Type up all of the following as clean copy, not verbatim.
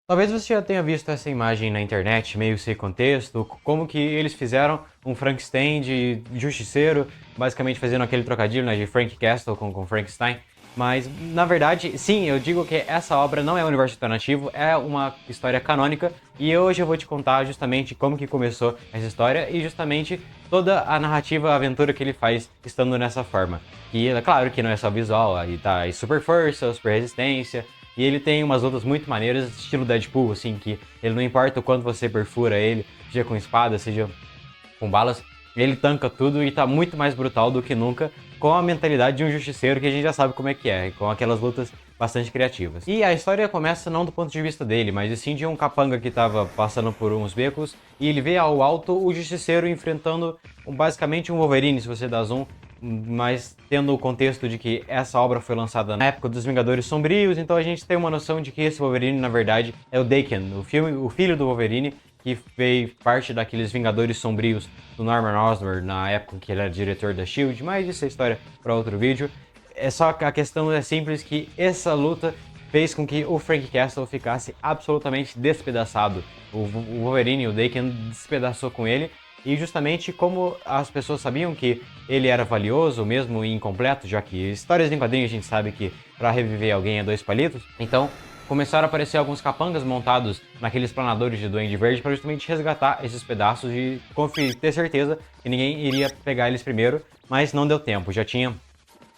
Talvez você já tenha visto essa imagem na internet, meio sem contexto, como que eles fizeram um Frankenstein de justiceiro, basicamente fazendo aquele trocadilho, né, de Frank Castle com Frankenstein. Mas, na verdade, sim, eu digo que essa obra não é um universo alternativo, é uma história canônica, e hoje eu vou te contar justamente como que começou essa história e justamente toda a narrativa, a aventura que ele faz estando nessa forma. E é claro que não é só visual, aí tá aí super força, super resistência, e ele tem umas lutas muito maneiras, estilo Deadpool, assim, que ele não importa o quanto você perfura ele, seja com espada, seja com balas, ele tanca tudo e tá muito mais brutal do que nunca, com a mentalidade de um justiceiro que a gente já sabe como é que é, com aquelas lutas bastante criativas. E a história começa não do ponto de vista dele, mas sim de um capanga que tava passando por uns becos e ele vê ao alto o justiceiro enfrentando basicamente um Wolverine, se você dá zoom, mas tendo o contexto de que essa obra foi lançada na época dos Vingadores Sombrios, então a gente tem uma noção de que esse Wolverine, na verdade, é o Daken, o filho do Wolverine, que fez parte daqueles Vingadores Sombrios do Norman Osborn na época que ele era diretor da SHIELD, mas isso é história para outro vídeo. É só que a questão é simples que essa luta fez com que o Frank Castle ficasse absolutamente despedaçado. O Wolverine, o Daken, despedaçou com ele, e justamente como as pessoas sabiam que ele era valioso, mesmo incompleto, já que histórias em quadrinhos a gente sabe que para reviver alguém é 2 palitos, então começaram a aparecer alguns capangas montados naqueles planadores de Duende Verde para justamente resgatar esses pedaços e ter certeza que ninguém iria pegar eles primeiro, mas não deu tempo, já tinha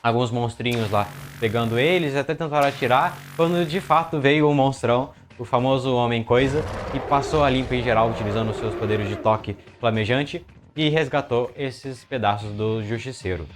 alguns monstrinhos lá pegando eles, até tentaram atirar, quando de fato veio o monstrão, o famoso Homem-Coisa, e passou a limpa em geral utilizando seus poderes de toque flamejante e resgatou esses pedaços do Justiceiro.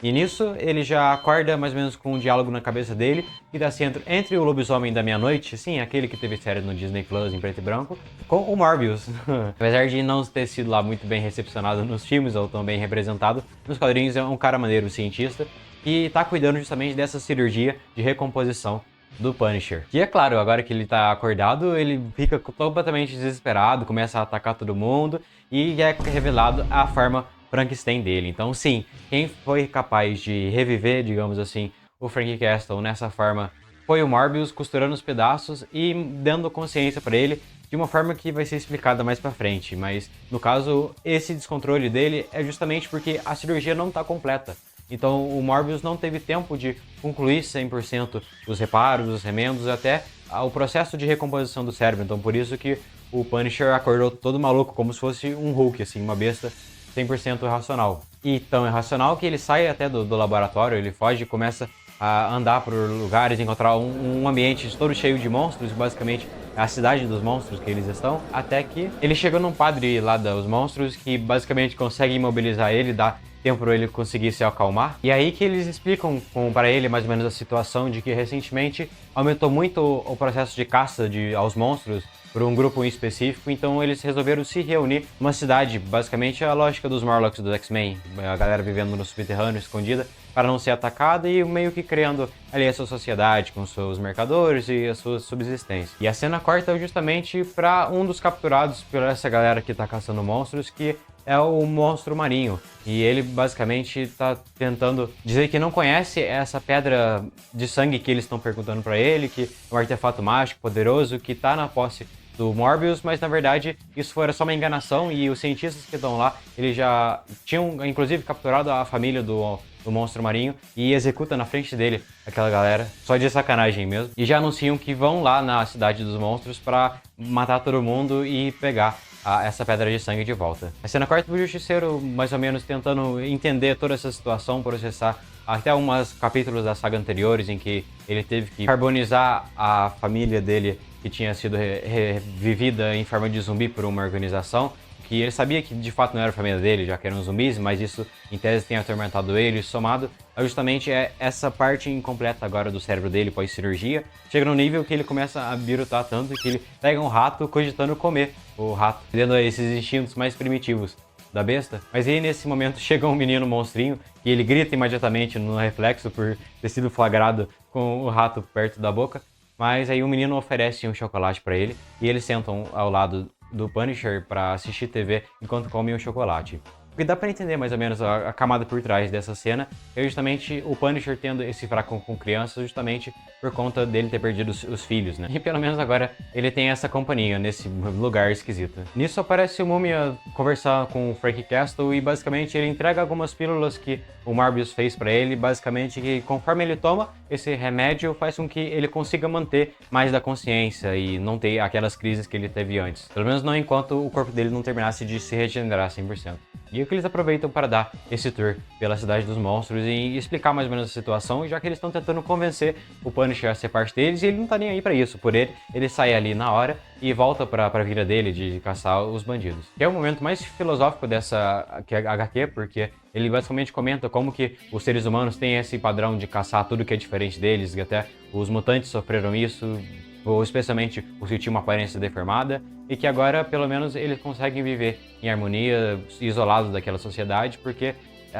E nisso ele já acorda mais ou menos com um diálogo na cabeça dele, que dá assim entre o Lobisomem da Meia-Noite, sim, aquele que teve série no Disney Plus em preto e branco, com o Morbius. Apesar de não ter sido lá muito bem recepcionado nos filmes, ou tão bem representado, nos quadrinhos é um cara maneiro, um cientista, e tá cuidando justamente dessa cirurgia de recomposição do Punisher. E é claro, agora que ele tá acordado, ele fica completamente desesperado, começa a atacar todo mundo, e é revelado a forma Frankenstein dele. Então, sim, quem foi capaz de reviver, digamos assim, o Frank Castle nessa forma foi o Morbius, costurando os pedaços e dando consciência para ele de uma forma que vai ser explicada mais para frente. Mas, no caso, esse descontrole dele é justamente porque a cirurgia não está completa. Então, o Morbius não teve tempo de concluir 100% os reparos, os remendos, até o processo de recomposição do cérebro. Então, por isso que o Punisher acordou todo maluco, como se fosse um Hulk, assim, uma besta 100% irracional. E tão irracional que ele sai até do laboratório, ele foge e começa a andar por lugares, encontrar um ambiente todo cheio de monstros, basicamente é a cidade dos monstros que eles estão, até que ele chega num padre lá dos monstros que basicamente consegue imobilizar ele, dá tempo para ele conseguir se acalmar. E aí que eles explicam para ele mais ou menos a situação de que recentemente aumentou muito o processo de caça aos monstros por um grupo em específico, então eles resolveram se reunir numa cidade, basicamente a lógica dos Morlocks do X-Men, a galera vivendo no subterrâneo, escondida, para não ser atacada e meio que criando ali a sua sociedade com seus mercadores e a sua subsistência. E a cena corta justamente para um dos capturados por essa galera que tá caçando monstros, que é o monstro marinho. E ele basicamente está tentando dizer que não conhece essa pedra de sangue que eles estão perguntando para ele, que é um artefato mágico poderoso que está na posse do Morbius, mas na verdade isso era só uma enganação e os cientistas que estão lá, eles já tinham inclusive capturado a família do monstro marinho e executa na frente dele aquela galera, só de sacanagem mesmo, e já anunciam que vão lá na cidade dos monstros para matar todo mundo e pegar essa pedra de sangue de volta. A cena corta do Justiceiro mais ou menos tentando entender toda essa situação, processar até alguns capítulos da saga anteriores em que ele teve que carbonizar a família dele que tinha sido revivida em forma de zumbi por uma organização, que ele sabia que de fato não era a família dele, já que eram zumbis, mas isso em tese tem atormentado ele, somado a justamente essa parte incompleta agora do cérebro dele pós-cirurgia, chega no nível que ele começa a birutar tanto que ele pega um rato cogitando comer o rato, tendo esses instintos mais primitivos da besta. Mas aí nesse momento chega um menino monstrinho e ele grita imediatamente no reflexo por ter sido flagrado com o rato perto da boca, mas aí o menino oferece um chocolate para ele e eles sentam ao lado do Punisher para assistir TV enquanto comem o chocolate. Porque dá pra entender mais ou menos a camada por trás dessa cena, é justamente o Punisher tendo esse fraco com crianças justamente por conta dele ter perdido os filhos, né? E pelo menos agora ele tem essa companhia nesse lugar esquisito. Nisso aparece o Múmia conversar com o Frank Castle e basicamente ele entrega algumas pílulas que o Morbius fez pra ele, basicamente que conforme ele toma esse remédio faz com que ele consiga manter mais da consciência e não ter aquelas crises que ele teve antes. Pelo menos não enquanto o corpo dele não terminasse de se regenerar 100%. E o que eles aproveitam para dar esse tour pela Cidade dos Monstros e explicar mais ou menos a situação, já que eles estão tentando convencer o Punisher a ser parte deles e ele não tá nem aí pra isso. Por ele sai ali na hora e volta pra vida dele de caçar os bandidos. Que é o momento mais filosófico dessa HQ, porque ele basicamente comenta como que os seres humanos têm esse padrão de caçar tudo que é diferente deles, e até os mutantes sofreram isso, ou especialmente os que tinham uma aparência deformada, e que agora, pelo menos, eles conseguem viver em harmonia, isolados daquela sociedade, porque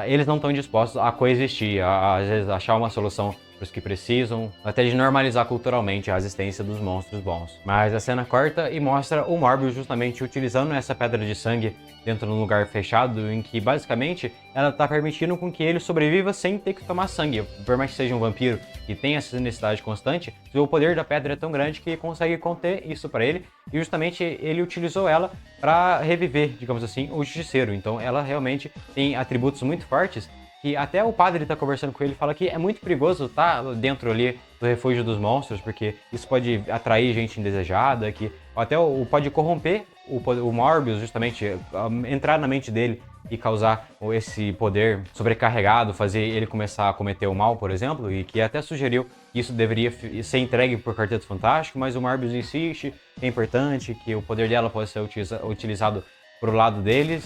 eles não estão dispostos a coexistir, às vezes achar uma solução para os que precisam, até de normalizar culturalmente a existência dos monstros bons. Mas a cena corta e mostra o Morbius justamente utilizando essa pedra de sangue dentro de um lugar fechado, em que basicamente ela está permitindo com que ele sobreviva sem ter que tomar sangue. Por mais que seja um vampiro e tenha essa necessidade constante, o poder da pedra é tão grande que consegue conter isso para ele, e justamente ele utilizou ela para reviver, digamos assim, o Justiceiro. Então ela realmente tem atributos muito fortes que até o padre tá conversando com ele e fala que é muito perigoso estar dentro ali do refúgio dos monstros, porque isso pode atrair gente indesejada, que até pode corromper o Morbius, justamente, entrar na mente dele e causar esse poder sobrecarregado, fazer ele começar a cometer o mal, por exemplo, e que até sugeriu que isso deveria ser entregue por Quarteto Fantástico, mas o Morbius insiste que é importante, que o poder dela pode ser utilizado pro lado deles.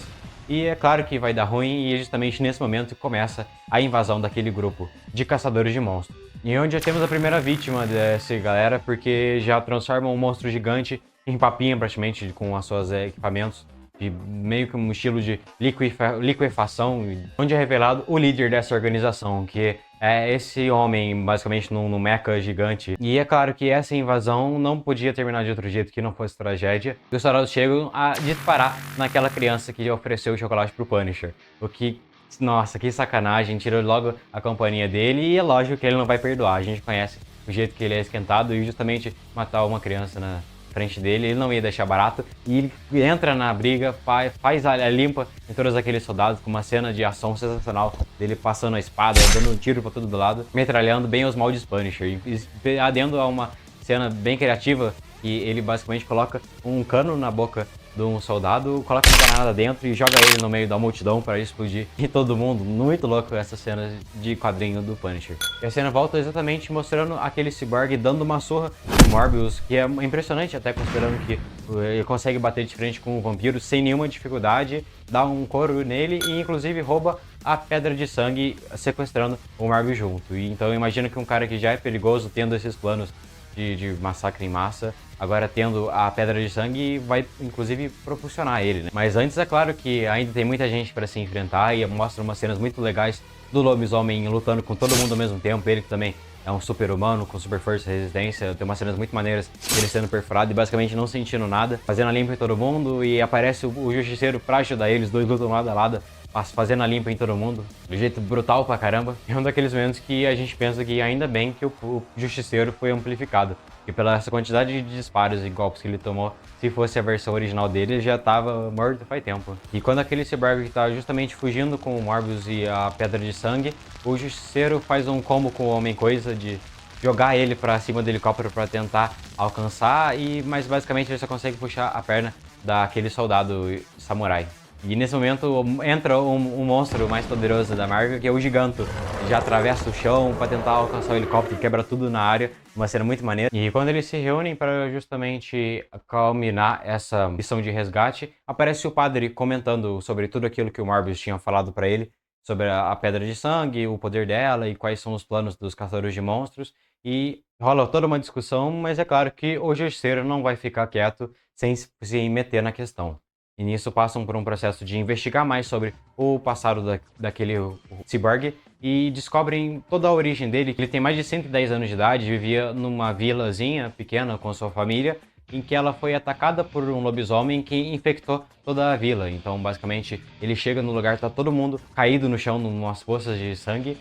E é claro que vai dar ruim, e é justamente nesse momento que começa a invasão daquele grupo de caçadores de monstros. E onde já temos a primeira vítima dessa galera, porque já transformam um monstro gigante em papinha praticamente com os seus equipamentos, de meio que um estilo de liquefação, onde é revelado o líder dessa organização, que é esse homem, basicamente, num mecha gigante. E é claro que essa invasão não podia terminar de outro jeito que não fosse tragédia. E os soldados chegam a disparar naquela criança que ofereceu o chocolate pro Punisher. O que, nossa, que sacanagem, tirou logo a companhia dele, e é lógico que ele não vai perdoar. A gente conhece o jeito que ele é esquentado, e justamente matar uma criança na frente dele, ele não ia deixar barato, e ele entra na briga, faz a limpa em todos aqueles soldados, com uma cena de ação sensacional dele passando a espada, dando um tiro pra todo lado, metralhando bem os moldes Punisher, e adendo a uma cena bem criativa, que ele basicamente coloca um cano na boca de um soldado, coloca uma granada dentro e joga ele no meio da multidão para explodir e todo mundo. Muito louco essa cena de quadrinho do Punisher. E a cena volta exatamente mostrando aquele cyborg dando uma surra no Morbius, que é impressionante, até considerando que ele consegue bater de frente com o vampiro sem nenhuma dificuldade, dá um couro nele e inclusive rouba a pedra de sangue, sequestrando o Morbius junto. E então eu imagino que um cara que já é perigoso, tendo esses planos de massacre em massa, agora tendo a pedra de sangue, vai inclusive propulsionar ele, né? Mas antes é claro que ainda tem muita gente para se enfrentar, e mostra umas cenas muito legais do lobisomem lutando com todo mundo ao mesmo tempo, ele que também é um super-humano com super força e resistência. Tem umas cenas muito maneiras dele sendo perfurado e basicamente não sentindo nada, fazendo a limpa em todo mundo, e aparece o Justiceiro pra ajudar eles, dois lutam lado a lado, fazendo a limpa em todo mundo, de jeito brutal pra caramba. É um daqueles momentos que a gente pensa que ainda bem que o Justiceiro foi amplificado, e pela essa quantidade de disparos e golpes que ele tomou, se fosse a versão original dele, ele já tava morto faz tempo. E quando aquele cyborg tá justamente fugindo com o Morbius e a Pedra de Sangue, o Justiceiro faz um combo com o Homem-Coisa de jogar ele pra cima do helicóptero pra tentar alcançar, mas basicamente ele só consegue puxar a perna daquele soldado samurai. E nesse momento entra um monstro mais poderoso da Marvel, que é o Giganto. Já atravessa o chão para tentar alcançar o helicóptero, quebra tudo na área. Uma cena muito maneira. E quando eles se reúnem para justamente culminar essa missão de resgate, aparece o padre comentando sobre tudo aquilo que o Morbius tinha falado para ele, sobre a Pedra de Sangue, o poder dela e quais são os planos dos caçadores de monstros. E rola toda uma discussão, mas é claro que o Justiceiro não vai ficar quieto sem se meter na questão. E nisso passam por um processo de investigar mais sobre o passado daquele cyborg e descobrem toda a origem dele, que ele tem mais de 110 anos de idade, vivia numa vilazinha pequena com sua família, em que ela foi atacada por um lobisomem que infectou toda a vila. Então, basicamente, ele chega no lugar, tá todo mundo caído no chão, numas poças de sangue,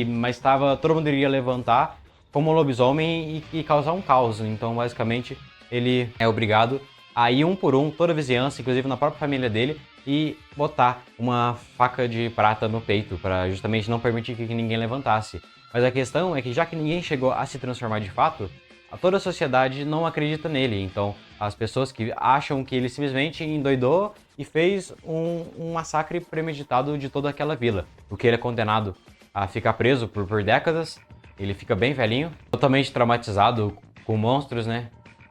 mas todo mundo iria levantar como lobisomem e causar um caos. Então, basicamente, ele é obrigado a ir um por um, toda a vizinhança, inclusive na própria família dele, e botar uma faca de prata no peito, para justamente não permitir que ninguém levantasse. Mas a questão é que, já que ninguém chegou a se transformar de fato, toda a sociedade não acredita nele. Então, as pessoas que acham que ele simplesmente endoidou e fez um massacre premeditado de toda aquela vila. O que ele é condenado a ficar preso por décadas. Ele fica bem velhinho, totalmente traumatizado com monstros, né?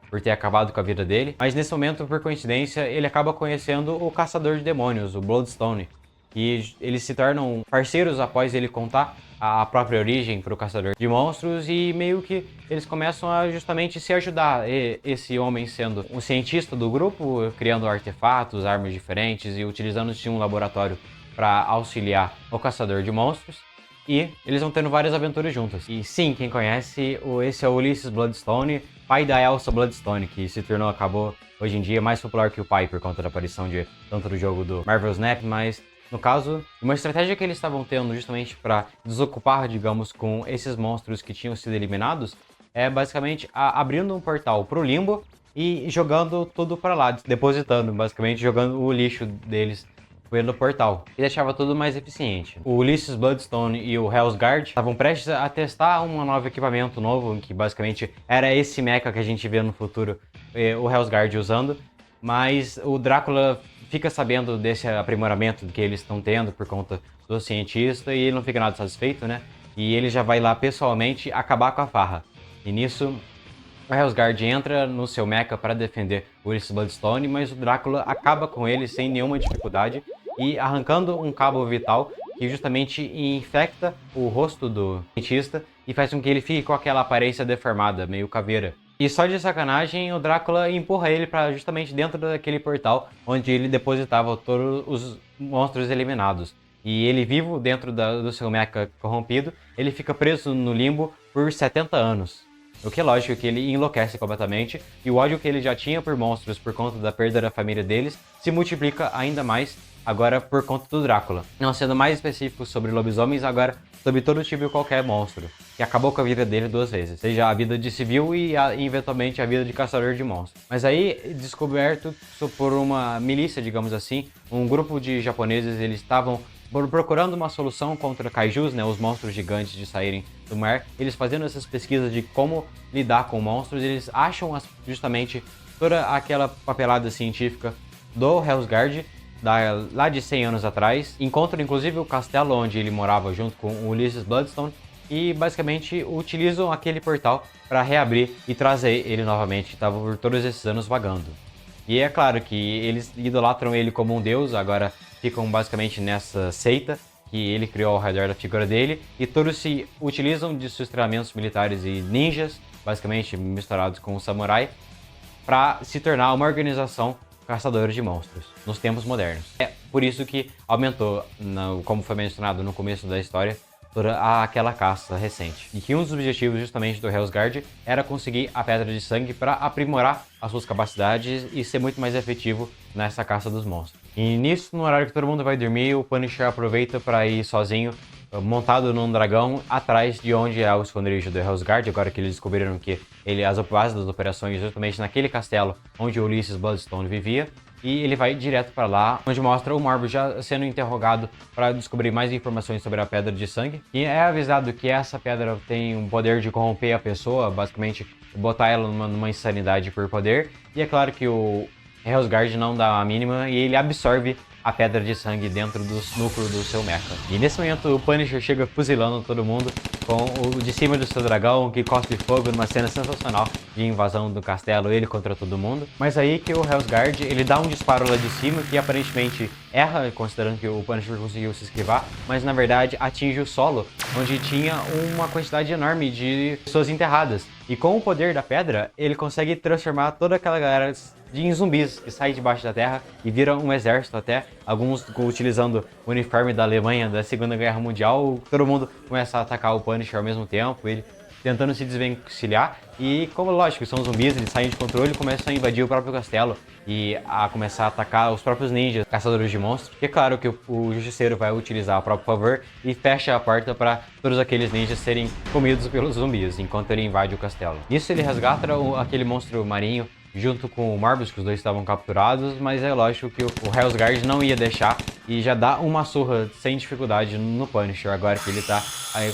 Por ter acabado com a vida dele. Mas nesse momento, por coincidência, ele acaba conhecendo o Caçador de Demônios, o Bloodstone. E eles se tornam parceiros após ele contar a própria origem para o Caçador de Monstros, e meio que eles começam a justamente se ajudar. Esse homem sendo um cientista do grupo, criando artefatos, armas diferentes e utilizando-se de um laboratório para auxiliar o Caçador de Monstros. E eles vão tendo várias aventuras juntos. E sim, quem conhece, esse é o Ulysses Bloodstone, pai da Elsa Bloodstone, que acabou hoje em dia mais popular que o pai por conta da aparição de tanto do jogo do Marvel Snap, mas no caso, uma estratégia que eles estavam tendo justamente para desocupar, digamos, com esses monstros que tinham sido eliminados, é basicamente abrindo um portal pro limbo e jogando tudo para lá, depositando, basicamente jogando o lixo deles pelo portal, e deixava tudo mais eficiente. O Ulysses Bloodstone e o Hellsguard estavam prestes a testar um novo equipamento novo, que basicamente era esse mecha que a gente vê no futuro o Hellsguard usando, mas o Drácula fica sabendo desse aprimoramento que eles estão tendo por conta do cientista, e ele não fica nada satisfeito, né? E ele já vai lá pessoalmente acabar com a farra. E nisso, o Hellsguard entra no seu mecha para defender o Ulysses Bloodstone, mas o Drácula acaba com ele sem nenhuma dificuldade, e arrancando um cabo vital que justamente infecta o rosto do cientista e faz com que ele fique com aquela aparência deformada, meio caveira. E só de sacanagem, o Drácula empurra ele para justamente dentro daquele portal onde ele depositava todos os monstros eliminados. E ele, vivo dentro do seu mecha corrompido, ele fica preso no limbo por 70 anos. O que é lógico que ele enlouquece completamente, e o ódio que ele já tinha por monstros por conta da perda da família deles se multiplica ainda mais agora por conta do Drácula. Não sendo mais específico sobre lobisomens, agora sobre todo tipo de qualquer monstro, que acabou com a vida dele 2 vezes, seja a vida de civil e eventualmente a vida de caçador de monstros. Mas aí, descoberto por uma milícia, digamos assim, um grupo de japoneses, eles estavam procurando uma solução contra kaijus, né, os monstros gigantes de saírem do mar. Eles fazendo essas pesquisas de como lidar com monstros, eles acham justamente toda aquela papelada científica do Hellsguard, lá de 100 anos atrás. Encontram inclusive o castelo onde ele morava junto com o Ulysses Bloodstone, e basicamente utilizam aquele portal para reabrir e trazer ele novamente, que estava por todos esses anos vagando. E é claro que eles idolatram ele como um deus, agora ficam basicamente nessa seita que ele criou ao redor da figura dele, e todos se utilizam de seus treinamentos militares e ninjas, basicamente misturados com o samurai, para se tornar uma organização caçadora de monstros nos tempos modernos. É por isso que aumentou, como foi mencionado no começo da história, toda aquela caça recente. E que um dos objetivos justamente do Hellsguard era conseguir a Pedra de Sangue para aprimorar as suas capacidades e ser muito mais efetivo nessa caça dos monstros. E nisso, no horário que todo mundo vai dormir, o Punisher aproveita para ir sozinho, montado num dragão, atrás de onde é o esconderijo do Hellsguard, agora que eles descobriram que as bases das operações justamente naquele castelo onde o Ulysses Bloodstone vivia. E ele vai direto para lá, onde mostra o Morbius já sendo interrogado para descobrir mais informações sobre a Pedra de Sangue. E é avisado que essa pedra tem um poder de corromper a pessoa, basicamente botar ela numa insanidade por poder. E é claro que o Hellsguard não dá a mínima e ele absorve a Pedra de Sangue dentro do núcleo do seu mecha. E nesse momento o Punisher chega fuzilando todo mundo com o de cima do seu dragão, que cospe fogo numa cena sensacional de invasão do castelo, ele contra todo mundo. Mas aí que o Hellsguard, ele dá um disparo lá de cima que aparentemente erra, considerando que o Punisher conseguiu se esquivar, mas na verdade atinge o solo, onde tinha uma quantidade enorme de pessoas enterradas. E com o poder da pedra, ele consegue transformar toda aquela galera em zumbis que saem debaixo da terra e viram um exército até, alguns utilizando o uniforme da Alemanha da Segunda Guerra Mundial. Todo mundo começa a atacar o Punisher ao mesmo tempo, ele tentando se desvencilhar. E como lógico, são zumbis, eles saem de controle e começam a invadir o próprio castelo e a começar a atacar os próprios ninjas, caçadores de monstros. E é claro que o Justiceiro vai utilizar a próprio favor e fecha a porta para todos aqueles ninjas serem comidos pelos zumbis, enquanto ele invade o castelo. Nisso ele resgata aquele monstro marinho junto com o Morbius, que os dois estavam capturados, mas é lógico que o Hellsguard não ia deixar e já dá uma surra sem dificuldade no Punisher, agora que ele tá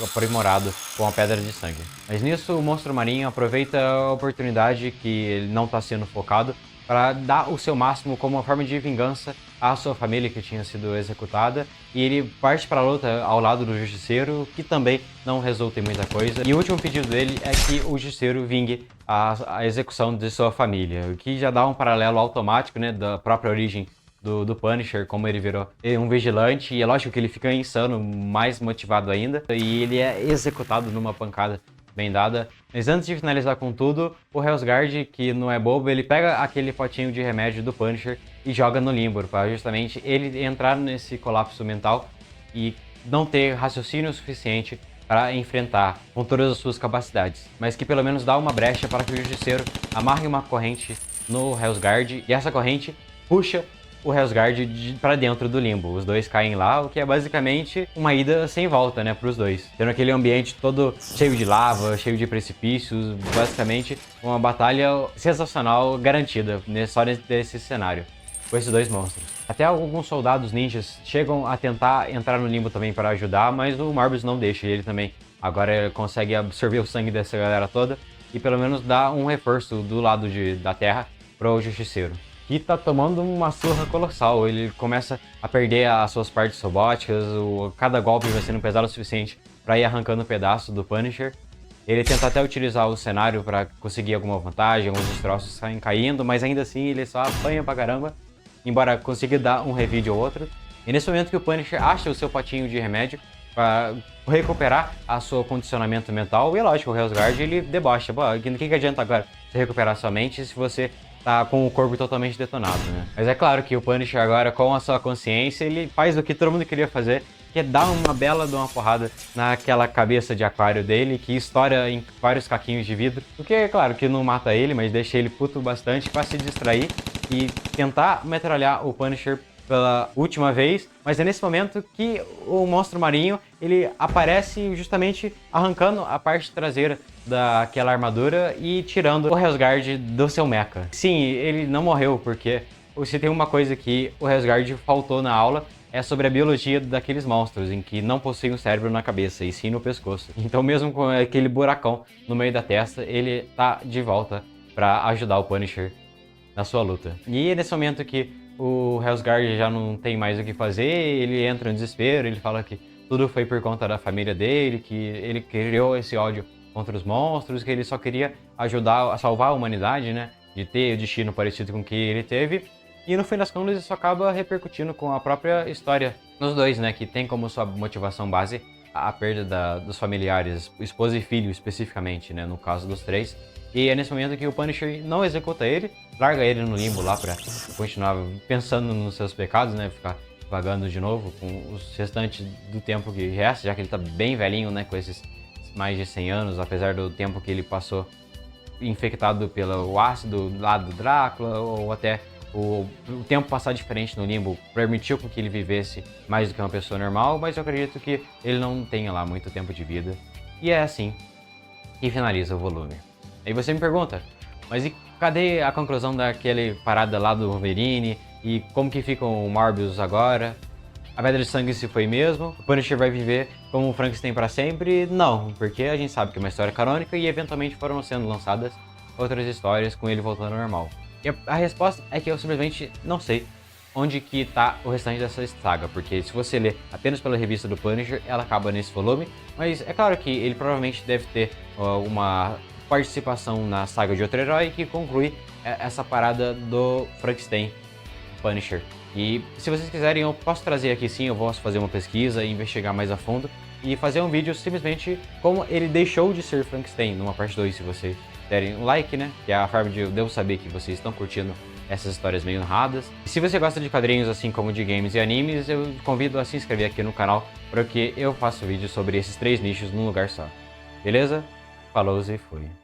aprimorado com a Pedra de Sangue. Mas nisso o monstro marinho aproveita a oportunidade que ele não está sendo focado para dar o seu máximo como uma forma de vingança à sua família que tinha sido executada, e ele parte para a luta ao lado do Justiceiro, que também não resulta em muita coisa. E o último pedido dele é que o Justiceiro vingue a execução de sua família, o que já dá um paralelo automático, né, da própria origem do Punisher, como ele virou um vigilante, e é lógico que ele fica insano, mais motivado ainda, e ele é executado numa pancada bem dada. Mas antes de finalizar com tudo, o Hellsguard, que não é bobo, ele pega aquele potinho de remédio do Punisher e joga no limbo, para justamente ele entrar nesse colapso mental e não ter raciocínio suficiente para enfrentar com todas as suas capacidades, mas que pelo menos dá uma brecha para que o Justiceiro amarre uma corrente no Hellsguard e essa corrente puxa o Hellsguard para dentro do limbo. Os dois caem lá, o que é basicamente uma ida sem volta, né, para os dois. Tendo aquele ambiente todo cheio de lava, cheio de precipícios, basicamente uma batalha sensacional garantida só nesse cenário, com esses dois monstros. Até alguns soldados ninjas chegam a tentar entrar no limbo também para ajudar, mas o Morbius não deixa, ele também agora consegue absorver o sangue dessa galera toda e pelo menos dá um reforço do lado da Terra para o Justiceiro, que tá tomando uma surra colossal. Ele começa a perder as suas partes robóticas, cada golpe vai sendo pesado o suficiente para ir arrancando um pedaço do Punisher. Ele tenta até utilizar o cenário para conseguir alguma vantagem, alguns destroços saem caindo, mas ainda assim ele só apanha pra caramba, embora consiga dar um revide ou outro. E nesse momento que o Punisher acha o seu potinho de remédio para recuperar a seu condicionamento mental, e é lógico, o Hellsguard ele debocha. O que adianta agora você recuperar sua mente se você tá com o corpo totalmente detonado, né? Mas é claro que o Punisher agora, com a sua consciência, ele faz o que todo mundo queria fazer, que é dar uma bela de uma porrada naquela cabeça de aquário dele, que estoura em vários caquinhos de vidro. O que é claro que não mata ele, mas deixa ele puto bastante para se distrair e tentar metralhar o Punisher pela última vez. Mas é nesse momento que o monstro marinho, ele aparece justamente arrancando a parte traseira daquela armadura e tirando o Hellsguard do seu mecha. Sim, ele não morreu, porque se tem uma coisa que o Hellsguard faltou na aula, é sobre a biologia daqueles monstros, em que não possuem um cérebro na cabeça, e sim no pescoço. Então mesmo com aquele buracão no meio da testa, ele tá de volta para ajudar o Punisher na sua luta. E é nesse momento que o Hellsguard já não tem mais o que fazer, ele entra em desespero, ele fala que tudo foi por conta da família dele, que ele criou esse ódio contra os monstros, que ele só queria ajudar a salvar a humanidade, né, de ter o destino parecido com o que ele teve. E no fim das contas isso acaba repercutindo com a própria história dos dois, né, que tem como sua motivação base a perda dos familiares, esposa e filho especificamente, né, no caso dos três. E é nesse momento que o Punisher não executa ele, larga ele no limbo lá pra continuar pensando nos seus pecados, né, ficar vagando de novo com os restantes do tempo que resta, já que ele tá bem velhinho, né, com esses mais de 100 anos, apesar do tempo que ele passou infectado pelo ácido lá do Drácula, ou até o tempo passar diferente no limbo permitiu que ele vivesse mais do que uma pessoa normal, mas eu acredito que ele não tenha lá muito tempo de vida. E é assim que finaliza o volume. Aí você me pergunta, mas e cadê a conclusão daquele parada lá do Wolverine? E como que fica o Morbius agora? A Pedra de Sangue se foi mesmo? O Punisher vai viver como o Frankenstein para sempre? Não, porque a gente sabe que é uma história canônica e eventualmente foram sendo lançadas outras histórias com ele voltando ao normal. E a resposta é que eu simplesmente não sei onde que tá o restante dessa saga, porque se você ler apenas pela revista do Punisher, ela acaba nesse volume, mas é claro que ele provavelmente deve ter uma participação na saga de outro herói que conclui essa parada do Frankenstein Punisher. E se vocês quiserem, eu posso trazer aqui sim, eu posso fazer uma pesquisa e investigar mais a fundo e fazer um vídeo simplesmente como ele deixou de ser Frankenstein numa parte 2, se vocês derem um like, né? Que é a forma de eu devo saber que vocês estão curtindo essas histórias meio narradas. E se você gosta de quadrinhos assim como de games e animes, eu convido a se inscrever aqui no canal, porque eu faço vídeos sobre esses 3 nichos num lugar só. Beleza? Falou e fui.